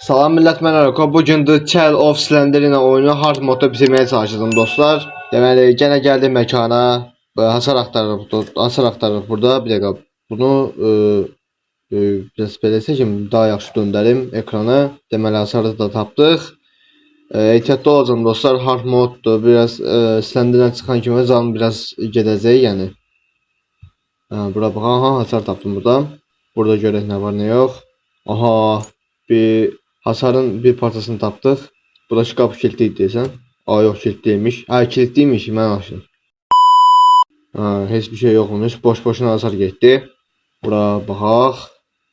Salam millət, mən Arako. Bugün The Tale of Slender oyunu hard modda bitirməyə çalışdım dostlar. Deməli, yenə gəldim məkana. Hasar axtarırıq burada. Bir dəqiqə. Bunu biraz belə seçim, daha yaxşı döndərim ekranı. Deməli, hasarı da tapdıq. Ehtiyatlı olacağım dostlar. Hard moddur. Biraz Slender'dən çıxan kimi canım biraz gedəcək, yəni. Bura bax. Aha, hasar tapdım burada. Burada görək nə var, nə yox. Aha, bir hasarın bir parçasını tapdıq. Bu da şkaf kilitli deyəsən. Yox, kilitliymiş. Kilitliymiş, mən açdım. Heç bir şey yoxmuş. Boş-boşuna hasar getdi. Bura baxaq.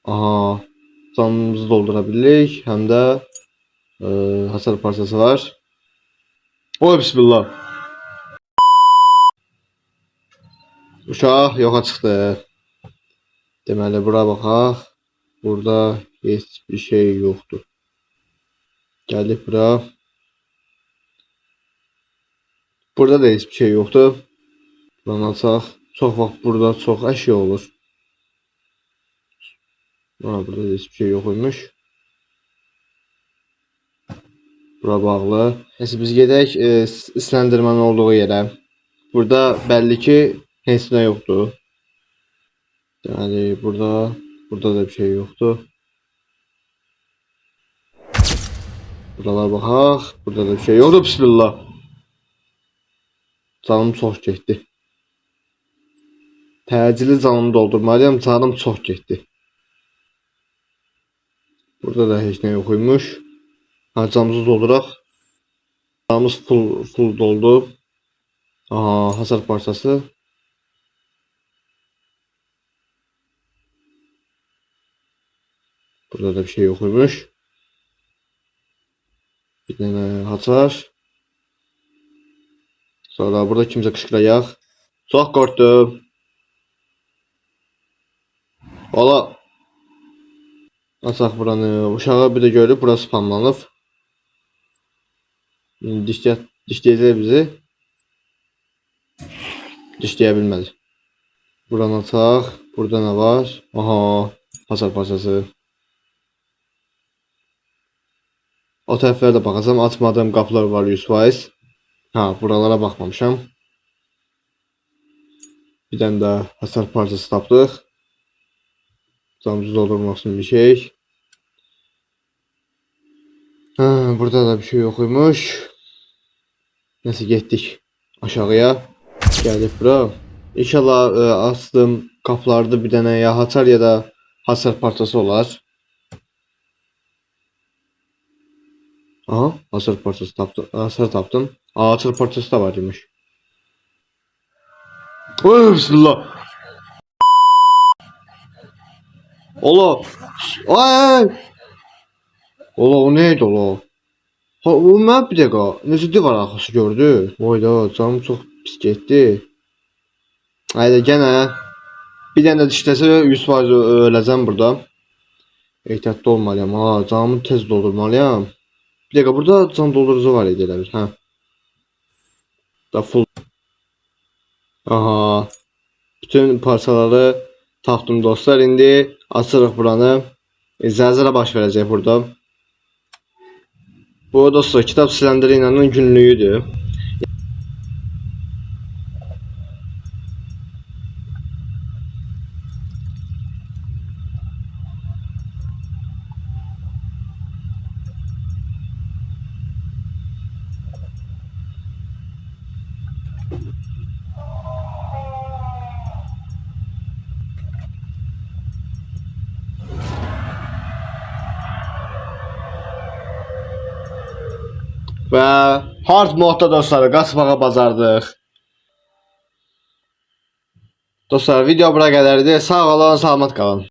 Aha, canımızı doldura bilirik. Həm də hasar parçası var. Oy bismillah. Uşaq yoxa çıxdı. Deməli, bura baxaq. Burada heç bir şey yoxdur. Gəldik bura. Burada da heç bir şey yoxdur. Buradan açaq. Çox vaxt burada çox əşya olur. Burada da heç bir şey yox imiş. Bura bağlı. Neyse, biz gedək Slenderman olduğu yerə. Burada bəlli ki heç nə yoxdur. Yəni burada da bir şey yoxdur. Buralara baxaq. Burada da bir şey yoxdur. Bismillah. Canım çox getdi. Təcili canımı doldurmalıyam. Canım çox getdi. Burada da heç nə yox imiş. Canımızı dolduraq. Canımız full doldu. Aha, hasar parçası. Burada da bir şey yox imiş. Bir dənə hasar. Sonra burada kimsə qışqıracaq. Çox qorxdum. Ola. Açaq buranı. Uşağı bir də görüb burası spamlanıb. Dişləyəcək bizi. Dişləyə bilmədi. Buranı açaq. Burada nə var? Aha, hasar parçası. O tərəflərə də baxacağım. Açmadığım qapılar var 100%. Buralara baxmamışam. Bir dənə də hasar parçası tapdıq. Canımızı doldurmaq üçün bir şey. Burada da bir şey yox imiş. Nəsə, getdik aşağıya. Gəldik bura. İnşallah açdığım qapılarda bir dənə ya hasar ya da hasar parçası olar. Aha, hasar parçası tapdım. Hasar tapdım. Hasar parçası da var demiş. Oy bismillah. Ola. Ay. Ola, o neydi ola? O mən bir dəqiqə. Necə divar arxası gördü? Oyda, canım çox pis getdi. Haydi gene. Bir dənə də dişləsə 100% öləcəm burada. Ehtiyatlı olmalıyam. Canımı tez doldurmalıyam. Bir dakika, burada can doldurucu var idi elə bir. Da full. Aha. Bütün parçaları tapdım dostlar. İndi açırıq buranı. Zəlzələ baş verəcək burada. Bu dostlar Kitab Slender inanın günlüyüdür. Və hard modda dostlar qaçmağa bacardıq. Dostlar, video bura qədərdir. Sağ olun, salamat qalın.